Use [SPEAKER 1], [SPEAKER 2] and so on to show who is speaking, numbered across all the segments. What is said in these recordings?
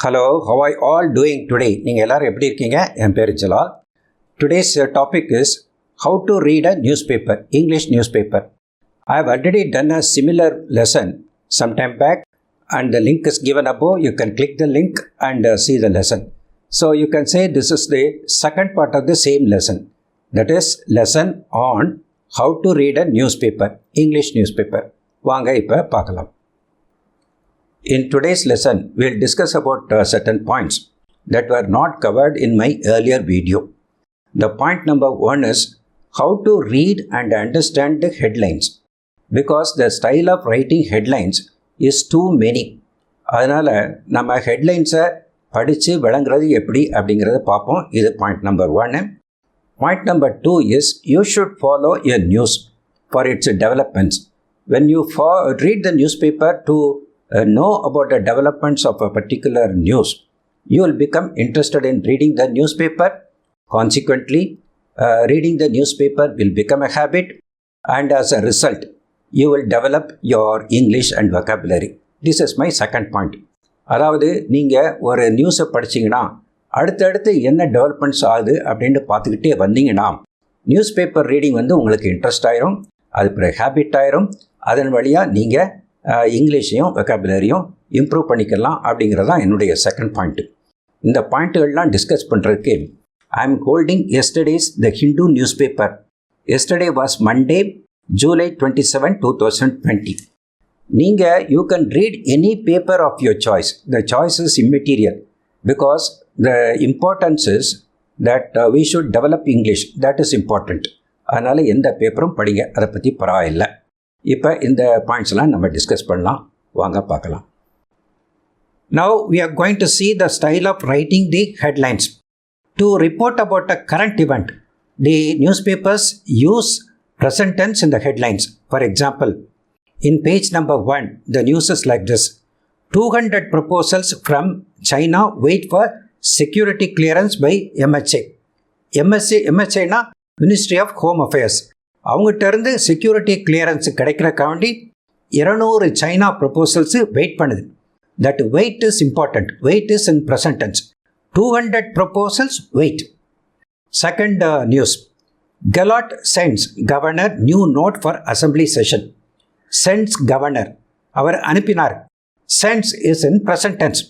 [SPEAKER 1] Hello, how are you all doing today? நீங்கள் எல்லாரும் எப்படி இருக்கீங்க? என் பேர் Jalal. Today's topic is how to read a newspaper, English newspaper. I have already done a similar lesson some time back and the link is given above. You can click the link and see the lesson. So you can say this is the second part of the same lesson. That is lesson on how to read a newspaper, English newspaper. வாங்க இப்போ பார்க்கலாம். In today's lesson, we'll discuss about certain points that were not covered in my earlier video. The point number one is how to read and understand the headlines, because the style of writing headlines is too many. அதனால் நம்ம ஹெட்லைன்ஸை படித்து விளங்குறது எப்படி அப்படிங்கிறத பார்ப்போம். இது point number ஒன்று. Point number two is you should follow a news for its developments. When you read the newspaper to know about the developments of a particular news, you will become interested in reading the newspaper. Consequently, reading the newspaper will become a habit, and as a result, you will develop your English and vocabulary. This is my second point. அதாவது நீங்கள் ஒரு நியூஸை படிச்சிங்கன்னா அடுத்தடுத்து என்ன developments ஆகுது அப்படின்னு பார்த்துக்கிட்டே வந்தீங்கன்னா நியூஸ் பேப்பர் ரீடிங் உங்களுக்கு இன்ட்ரெஸ்ட் ஆயிரும், அது பிறகு ஹேபிட் ஆயிரும். அதன் வழியாக நீங்கள் இங்கிலீஷையும் வெக்காபுலரியும் இம்ப்ரூவ் பண்ணிக்கலாம் அப்படிங்கிறது தான் என்னுடைய செகண்ட் பாயிண்ட்டு. இந்த பாயிண்ட்டுகள்லாம் டிஸ்கஸ் பண்ணுறதுக்கு I am holding yesterday's the Hindu news paper. Yesterday was Monday, July 27, 2020. நீங்கள் you can read any paper of your choice. The choice is immaterial because the importance is that we should develop English. That is important. அதனால் எந்த பேப்பரும் படிங்க, அதை பற்றி பரவாயில்லை. இப்போ இந்த பாயிண்ட்ஸ்லாம் நம்ம டிஸ்கஸ் பண்ணலாம், வாங்க பார்க்கலாம். Now we are going to see the style of writing the headlines. To report about a current event, the newspapers use present tense in the headlines. For example, in page number 1, the news is like this: 200 proposals from China wait for security clearance by MHA. MHA na Ministry of Home Affairs. அவங்ககிட்ட இருந்து security clearance கிடைக்கிறக்காண்டி 200 China proposals wait பண்ணுது. That wait is important. Wait is in present tense. 200 proposals wait. Second news: Gehlot sends governor new note for assembly session. Sends governor, அவர் அனுப்பினார். Sends is in present tense.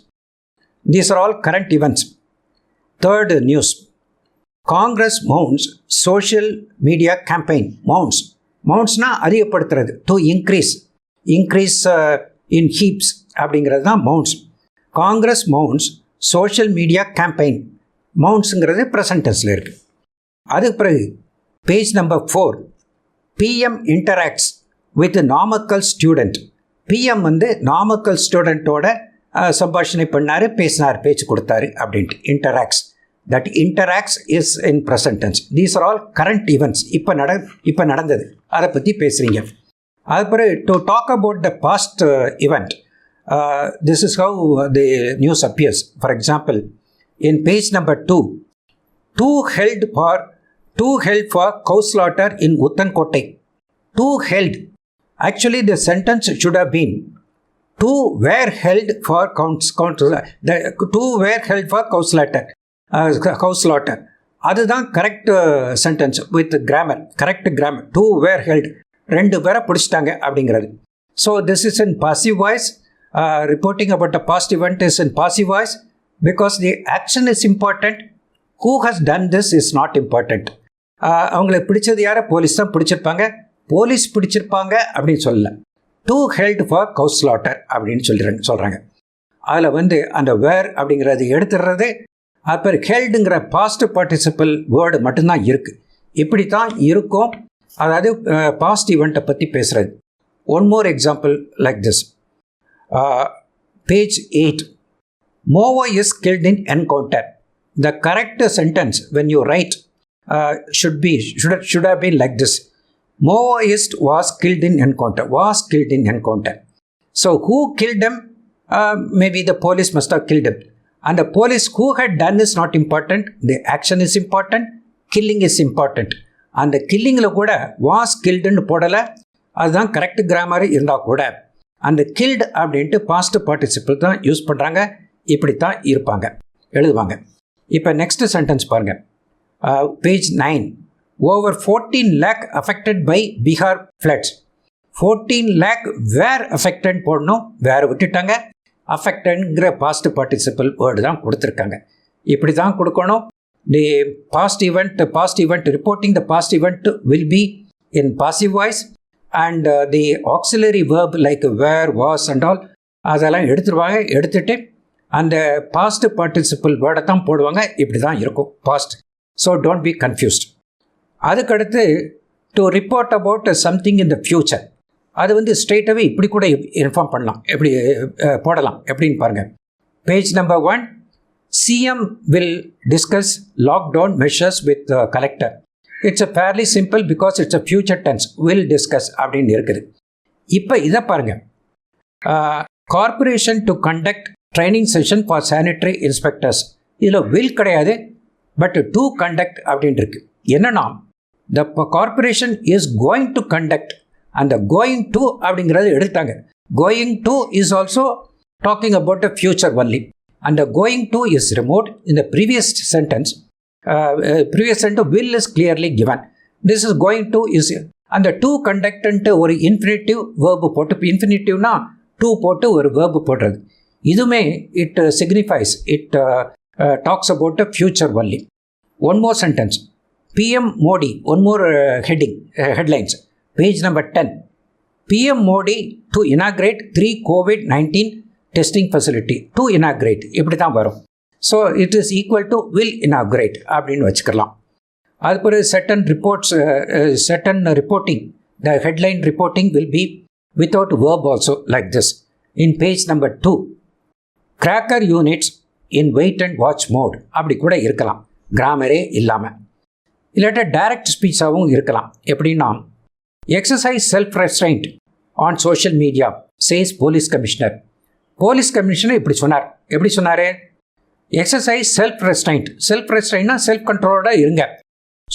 [SPEAKER 1] These are all current events. Third news: Congress mounts social media campaign. மவுண்ட்ஸ்னால் அதிகப்படுத்துறது. To increase in heaps அப்படிங்கிறது தான் mounts. Congress mounts social media campaign. மவுண்ட்ஸுங்கிறது present டென்ஸில் இருக்குது. அதுக்கு பிறகு page number 4, PM interacts with Namakkal student. PM Namakkal ஸ்டூடெண்ட்டோட சம்பாஷணை பண்ணார், பேசினார், பேச்சு கொடுத்தாரு அப்படின்ட்டு. Interacts. That interacts is in present tense. These are all current events. இப்போ நடந்தது, அதை பற்றி பேசுகிறீங்க. அதுக்கப்புறம் to talk about the past event, this is how the news appears. For example, in page number 2, two held for cow slaughter in Uttankotai. Two held. Actually, the sentence should have been two were held for cow slaughter. அதுதான் correct sentence with grammar, correct grammar. 2 were held, 2 பேரை பிடிச்சிட்டாங்க அப்படிங்கிறது. So this is in passive voice. Reporting about a past event is in passive voice because the action is important. Who has done this is not important. அவங்களை பிடிச்சது யாரை? Police தான் பிடிச்சிருப்பாங்க. Police பிடிச்சிருப்பாங்க அப்படின்னு சொல்லலை. 2 held for cow slaughter அப்படின்னு சொல்கிறாங்க. அதில் அந்த வேர் அப்படிங்கிறது எடுத்துடுறது. அப்புறம் ஹெல்டுங்கிற பாஸ்ட் பார்ட்டிசிபிள் வேர்டு மட்டும்தான் இருக்குது. இப்படி தான் இருக்கும். அதாவது பாஸ்ட் ஈவெண்ட்டை பற்றி பேசுகிறது. One more example like this. Page 8, மோவோ is killed in encounter. The correct sentence when you write should have been like this: Maoist was killed in encounter. So who killed him? Maybe the police must have killed him. And the police who had done is not important. The action is important. Killing is important. And the killing கூட was killed ன்னு போடலை. அதுதான் correct grammar இருந்தால் கூட அந்த killed அப்படின்ட்டு past participle தான் use பண்ணுறாங்க. இப்படித்தான் இருப்பாங்க, எழுதுவாங்க. இப்போ நெக்ஸ்ட் சென்டென்ஸ் பாருங்கள், page 9. Over 14 lakh affected by Bihar floods. 14 lakh were affected போடணும், வேறு விட்டுட்டாங்க. affectedங்கிற past participle வேர்டு தான் கொடுத்துருக்காங்க. இப்படி தான் கொடுக்கணும். The past event reporting the past event will be in passive voice and the auxiliary verb like were, was and all அதெல்லாம் எடுத்துருவாங்க. எடுத்துட்டு அந்த past participle வேர்டை தான் போடுவாங்க. இப்படி தான் இருக்கும் past. So don't be confused. அதுக்கடுத்து to report about something in the future, அது வந்து ஸ்ட்ரெயிட்டாகவே இப்படி கூட இன்ஃபார்ம் பண்ணலாம், எப்படி போடலாம் எப்படின்னு பாருங்கள். Page number 1, CM will discuss lockdown measures with collector. It's a fairly simple because it's a future tense, will discuss அப்படின்னு இருக்குது. இப்போ இதை பாருங்கள், corporation to conduct training session for sanitary inspectors. இதில் வில் கிடையாது, பட் டு கண்டக்ட் அப்படின்னு இருக்கு. என்னன்னா, the corporation is going to conduct and the going to அப்படிங்கிறது எடுத்தாங்க. going to is also talking about the future only and the going to is removed. In the previous sentence will is clearly given. This is going to is and the to conduct ன்ட்டு ஒரு infinitive verb போட்டு, infinitive-னா to போட்டு ஒரு verb போடுறது. இதுமே it signifies, it talks about the future only. One more sentence, PM Modi, one more headlines, page number 10. PM Modi to inaugurate 3 COVID-19 testing facility. To inaugurate, இப்படி தான் வரும். So it is equal to will inaugurate அப்படின்னு வச்சுக்கலாம். அது பிறகு certain reports, certain reporting, the headline reporting will be without verb also like this. In page number 2, cracker units in wait and watch mode அப்படி கூட இருக்கலாம், கிராமரே இல்லாமல். இல்லாட்ட direct ஸ்பீச்சாகவும் இருக்கலாம். எப்படின்னா, exercise self restraint on social media says police commissioner. Police commissioner இப்படி சொன்னார். எப்படி சொன்னார்? Exercise self restraint. செல்ஃப் ரெஸ்ட்ரெயின்னா செல்ஃப் கண்ட்ரோலோட இருங்க,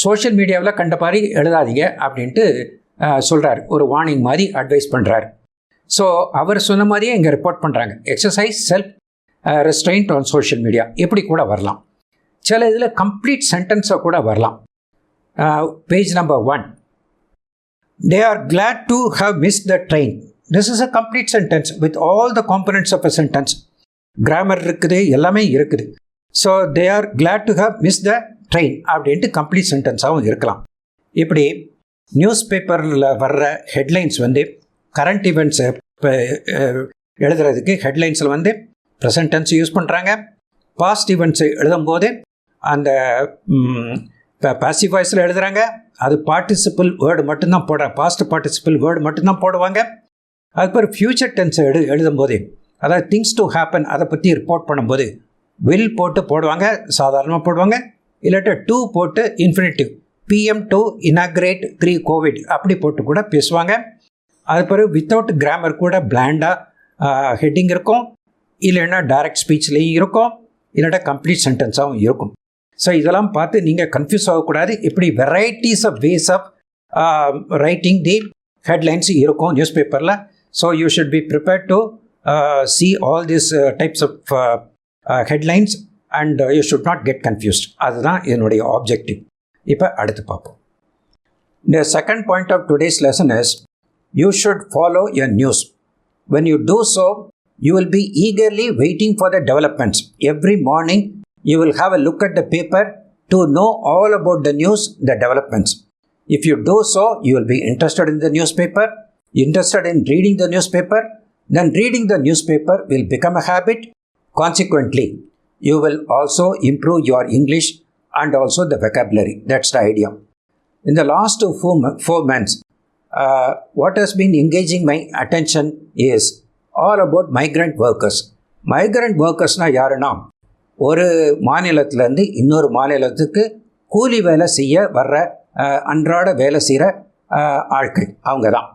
[SPEAKER 1] சோஷியல் மீடியாவில் கண்ட மாதிரி எழுதாதீங்க அப்படின்ட்டு சொல்கிறார். ஒரு வார்னிங் மாதிரி அட்வைஸ் பண்ணுறாரு. ஸோ அவர் சொன்ன மாதிரியே இங்கே ரிப்போர்ட் பண்ணுறாங்க. Exercise self restraint on social media இப்படி கூட வரலாம். சில இதில் கம்ப்ளீட் சென்டென்ஸாக கூட வரலாம். Page number 1, they are glad to have missed the train. This is a complete sentence with all the components of a sentence. Grammar இருக்குது, எல்லாமே இருக்குது. So they are glad to have missed the train அப்படின்ட்டு complete சென்டென்ஸாகவும் இருக்கலாம். இப்படி news பேப்பரில் வர்ற headlines வந்து current ஈவெண்ட்ஸை எழுதுறதுக்கு ஹெட்லைன்ஸில் வந்து ப்ரெசன்ட் டென்ஸ் யூஸ் பண்ணுறாங்க. பாஸ்ட் ஈவெண்ட்ஸை எழுதும்போது அந்த பாசிவ் வாய்ஸில் எழுதுகிறாங்க. அது பார்ட்டிசிபிள் வேர்டு மட்டும்தான் போடுறாங்க, பாஸ்ட் பார்ட்டிசிபிள் வேர்டு மட்டும்தான் போடுவாங்க. அதுக்கப்புறம் ஃப்யூச்சர் டென்ஸ் எழுதும்போது, அதாவது திங்ஸ் டு ஹேப்பன் அதை பற்றி ரிப்போர்ட் பண்ணும்போது வில் போட்டு போடுவாங்க, சாதாரணமாக போடுவாங்க. இல்லாட்ட டூ போட்டு infinitive, PM to inaugurate 3 COVID அப்படி போட்டு கூட பேசுவாங்க. அது பிறகு வித்தவுட் கிராமர் கூட பிளாண்டாக ஹெட்டிங் இருக்கும், இல்லைன்னா டைரக்ட் ஸ்பீச்லேயும் இருக்கும், இல்லாட்டா கம்ப்ளீட் சென்டென்ஸாகவும் இருக்கும். ஸோ இதெல்லாம் பார்த்து நீங்கள் கன்ஃபியூஸ் ஆகக்கூடாது. இப்படி varieties of ways of writing the headlines இருக்கும் நியூஸ் பேப்பரில். So you should be prepared to see all these types of headlines and you should not get confused. அதுதான் என்னுடைய ஆப்ஜெக்டிவ். இப்போ அடுத்து பார்ப்போம். The second point of today's lesson is you should follow your news. When you do so, you will be eagerly waiting for the developments. Every morning you will have a look at the paper to know all about the news, the developments. If you do so, you will be interested in the newspaper, interested in reading the newspaper. Then reading the newspaper will become a habit. Consequently, you will also improve your English and also the vocabulary. That's the idea. In the last 4 months, what has been engaging my attention is all about migrant workers. Migrant workers na யாருன்னா, ஒரு மாநிலத்திலேருந்து இன்னொரு மாநிலத்துக்கு கூலி வேலை செய்ய வர்ற அன்றாட வேலை செய்கிற ஆட்கள் அவங்க தான்.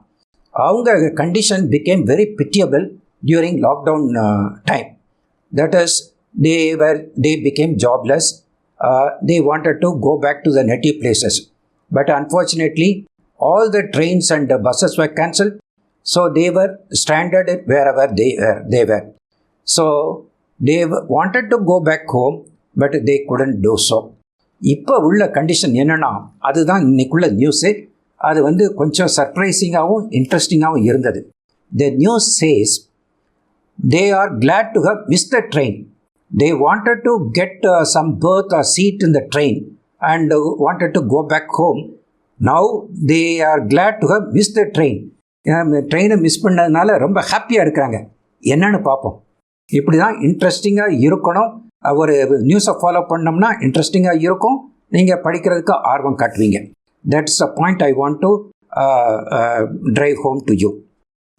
[SPEAKER 1] அவங்க condition became very pitiable during lockdown time. That is, they became jobless. They wanted to go back to the native places. But unfortunately, all the trains and the buses were cancelled. So they were stranded wherever they were. So they wanted to go back home, but they couldn't do so. இப்போ உள்ள condition என்னென்னா அதுதான் இன்னைக்குள்ள news. அது வந்து கொஞ்சம் சர்ப்ரைசிங்காகவும் இன்ட்ரெஸ்டிங்காகவும் இருந்தது. The news says they are glad to have missed the train. They wanted to get some berth or seat in the train and wanted to go back home. Now they are glad to have missed the train. ட்ரெயினை miss பண்ணதுனால ரொம்ப ஹாப்பியாக இருக்கிறாங்க. என்னன்னு பார்ப்போம். இப்படி தான் இன்ட்ரெஸ்டிங்காக இருக்கணும். ஒரு நியூஸை ஃபாலோ பண்ணோம்னா இன்ட்ரெஸ்டிங்காக இருக்கும். நீங்கள் படிக்கிறதுக்கு ஆர்வம் காட்டுவீங்க. That's a point I want to drive home to you.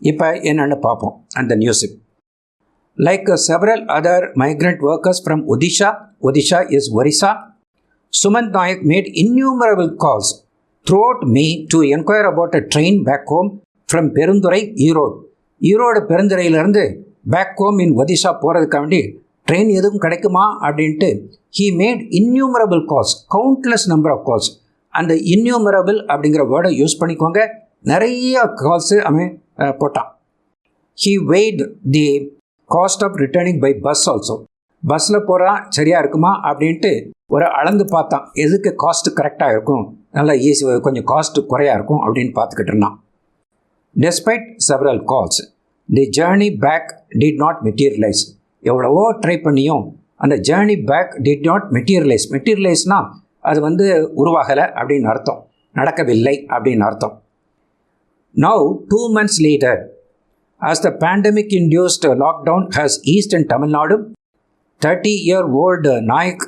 [SPEAKER 1] இப்போ என்னென்னு பார்ப்போம் அந்த news. Like several other migrant workers from Odisha is Orissa, Sumant Nayak made innumerable calls throughout May to inquire about a train back home from Perundurai, Erode பெருந்துறையிலிருந்து back home in Odisha போகிறதுக்காண்டி train எதுவும் கிடைக்குமா அப்படின்ட்டு he made innumerable calls, countless number of calls. அந்த innumerable அப்படிங்கிற வேர்டை use பண்ணிக்கோங்க. நிறைய கால்ஸு அவன் போட்டான். He weighed the cost of returning by bus also. பஸ்ஸில் போகிறான் சரியாக இருக்குமா அப்படின்ட்டு ஒரு அளந்து பார்த்தான். எதுக்கு காஸ்ட்டு கரெக்டாக இருக்கும், நல்லா ஈஸி, கொஞ்சம் காஸ்ட்டு குறையாக இருக்கும் அப்படின்னு பார்த்துக்கிட்டு இருந்தான். Despite several calls the journey back did not materialise. எவ்வளவோ ட்ரை பண்ணியும் அந்த journey back did not materialise. மெட்டீரியலைஸ்னால் அது வந்து உருவாகலை அப்படின்னு அர்த்தம், நடக்கவில்லை அப்படின்னு அர்த்தம். Now 2 months later, as the pandemic-induced lockdown has eased in Tamil Nadu, 30-year-old Nayak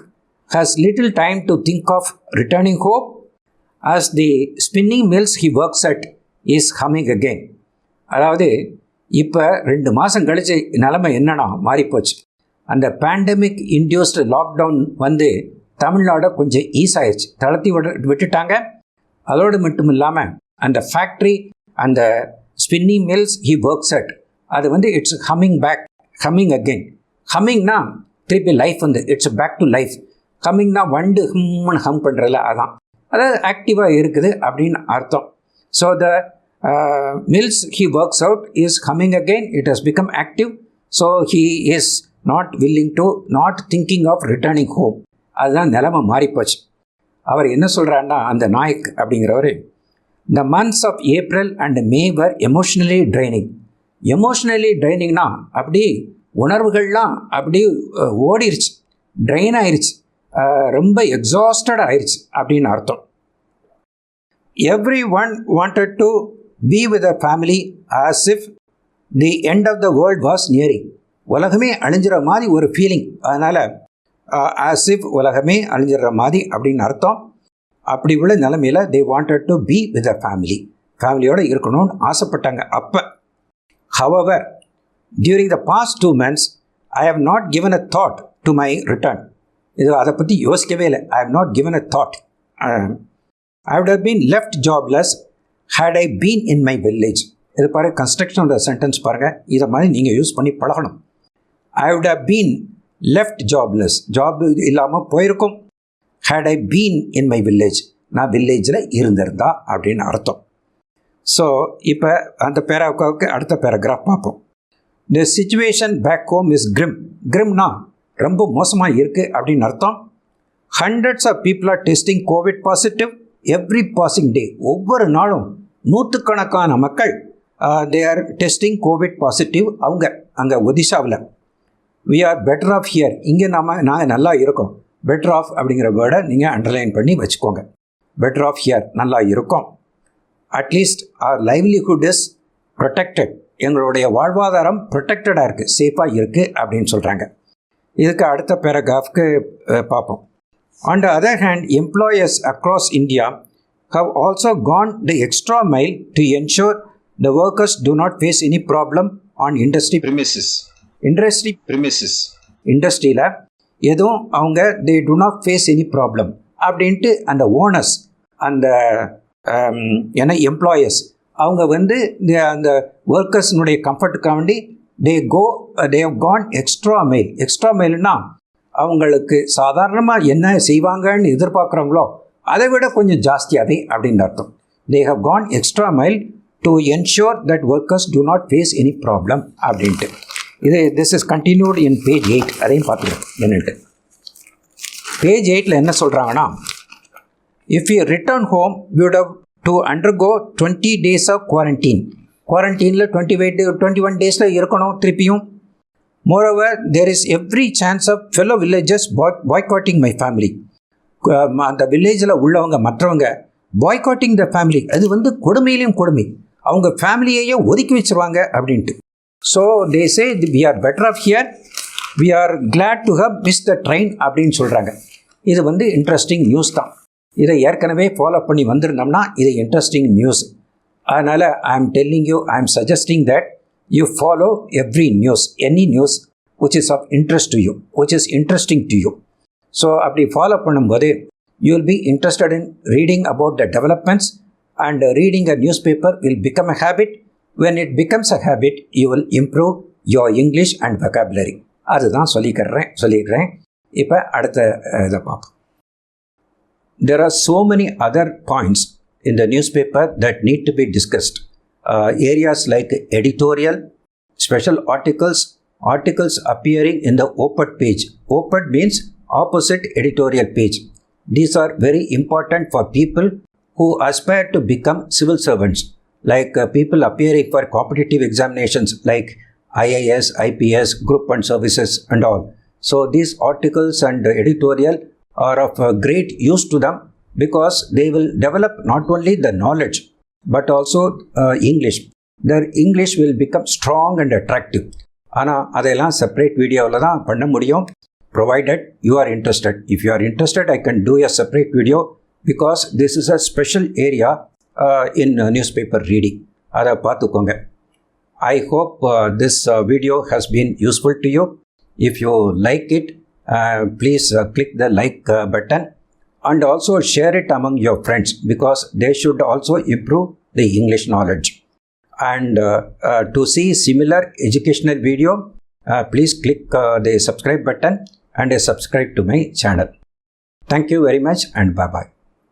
[SPEAKER 1] has little time to think of returning home as the spinning mills he works at is humming again. அதாவது இப்போ 2 மாதம் கழிச்சு நிலைமை என்னன்னா மாறிப்போச்சு. அந்த pandemic induced lockdown வந்து தமிழ்நாடை கொஞ்சம் ஈஸ் ஆயிடுச்சு, தளர்த்தி விட்டுட்டாங்க. அதோடு மட்டும் இல்லாமல் அந்த ஃபேக்ட்ரி, அந்த spinning mills he works at, அது வந்து இட்ஸ் ஹம்மிங் அகெயின். ஹம்மிங்னா திருப்பி லைஃப் வந்து இட்ஸ் பேக் டு லைஃப். ஹம்மிங்னா வண்டு ஹம்னு ஹம் பண்ணுறதில்ல, அதான், அதாவது ஆக்டிவாக இருக்குது அப்படின்னு அர்த்தம். So the mills he works out is humming again, it has become active. So he is not willing to, not thinking of returning home. அதுதான் நிலைமை மாறிப்போச்சு. அவர் என்ன சொல்கிறாருன்னா, அந்த நாயக் அப்படிங்கிறவர், The months of April and May were emotionally draining. Emotionally ட்ரைனிங்னா அப்படி உணர்வுகள்லாம் அப்படி ஓடிருச்சு, ட்ரெயின் ஆயிடுச்சு, ரொம்ப எக்ஸாஸ்டட் ஆயிடுச்சு அப்படின்னு அர்த்தம். Everyone wanted to be with a family as if the end of the world was nearing. உலகமே அழிஞ்சிற மாதிரி ஒரு ஃபீலிங். அதனால் ஆஸ் இஃப் உலகமே அழிஞ்சிடுற மாதிரி அப்படின்னு அர்த்தம். அப்படி உள்ள நிலைமையில் they wanted to be with a ஃபேமிலியோடு இருக்கணும்னு ஆசைப்பட்டாங்க அப்போ. However during the past 2 months I have not given a thought to my return. இது அதை பற்றி யோசிக்கவே இல்லை. I have not given a thought. I would have been left jobless had I been in my village. இது பாருங்கள், கன்ஸ்ட்ரக்ஷனோட sentence பாருங்கள். இதை மாதிரி நீங்கள் யூஸ் பண்ணி பழகணும். I would have been left jobless, job இல்லாமல் போயிருக்கும். had I been in my village, நான் வில்லேஜில் இருந்திருந்தா அப்படின்னு அர்த்தம். ஸோ இப்போ அந்த பேராவுக்கு அடுத்த பேராகிராஃப் பார்ப்போம். The situation back home is grim. Grimனா ரொம்ப மோசமாக இருக்குது அப்படின்னு அர்த்தம். Hundreds of people are testing COVID positive every passing day. ஒவ்வொரு நாளும் நூற்றுக்கணக்கான மக்கள் they are testing COVID positive. அவங்க அங்கே ஒடிஷாவில். We are better off here. இங்கே நாங்கள் நல்லா இருக்கோம். பெட்டர் ஆஃப் அப்படிங்கிற வேர்டை நீங்கள் அண்டர்லைன் பண்ணி வச்சுக்கோங்க. பெட்டர் ஆஃப் ஹியர், நல்லா இருக்கும். At least our livelihood is protected. எங்களுடைய வாழ்வாதாரம் ப்ரொடெக்டடாக இருக்குது, சேஃபாக இருக்குது அப்படின்னு சொல்கிறாங்க. இதுக்கு அடுத்த பேராகிராஃப்க்கு பார்ப்போம். On the other hand, employers across India have also gone the extra mile to ensure the workers do not face any problem on industry premises. இண்டஸ்ட்ரியில் எதுவும் அவங்க they do not face any problem அப்படின்ட்டு அந்த owners, அந்த employers அவங்க வந்து அந்த ஒர்க்கர்ஸ்னுடைய கம்ஃபர்ட்டுக்காக வேண்டி they have gone extra mile. Extra மைல்னா அவங்களுக்கு சாதாரணமாக என்ன செய்வாங்கன்னு எதிர்பார்க்குறாங்களோ அதை விட கொஞ்சம் ஜாஸ்தியாகவே அப்படின்னு அர்த்தம். they have gone extra mile to ensure that workers do not face any problem அப்படின்ட்டு. This is continued in page 8. அதையும் பார்த்துக்கோங்க என்னட்டு. Page 8ல என்ன சொல்கிறாங்கன்னா, if you return home, you would have to undergo 20 days of quarantine. Quarantineல 21 daysல இருக்கணும் திருப்பியும். Moreover, there is every chance of fellow villagers boycotting my family. அந்த வில்லேஜில் உள்ளவங்க மற்றவங்க பாய்காட்டிங் த ஃபேமிலி, அது கொடுமையிலையும் கொடுமை, அவங்க ஃபேமிலியையே ஒதுக்கி வச்சுருவாங்க அப்படின்ட்டு. So they say we are better off here, we are glad to have miss the train அப்படின்னு சொல்கிறாங்க. இது இன்ட்ரெஸ்டிங் நியூஸ் தான். இதை ஏற்கனவே ஃபாலோ பண்ணி வந்திருந்தோம்னா இது இன்ட்ரெஸ்டிங் நியூஸ். அதனால் ஐ ஆம் டெல்லிங் யூ, ஐ ஆம் suggesting that you follow every news, any news which is of interest to you, which is interesting to you. So அப்படி ஃபாலோ பண்ணும்போது you will be interested in reading about the developments, and reading a newspaper will become a habit. When it becomes a habit, you will improve your English and vocabulary. அதுதான் சொல்லிக்கிறேன். இப்போ அடுத்த இதை பார்ப்போம். There are so many other points in the newspaper that need to be discussed. Areas like editorial, special articles appearing in the op-ed page. Op-ed means opposite editorial page. These are very important for people who aspire to become civil servants, like people appearing for competitive examinations like IAS, IPS, Group 1 services and all. So these articles and editorial are of great use to them because they will develop not only the knowledge but also English. Their English will become strong and attractive. ஆனால் அதெல்லாம் separate வீடியோவில் தான் பண்ண முடியும், provided you are interested. If you are interested, I can do a separate video because this is a special area in newspaper reading. அதை பார்த்துக்கோங்க. I hope this video has been useful to you. If you like it, please click the like button. And also share it among your friends because they should also improve the English knowledge. And to see similar educational video, please click the subscribe button and subscribe to my channel. Thank you very much and bye-bye.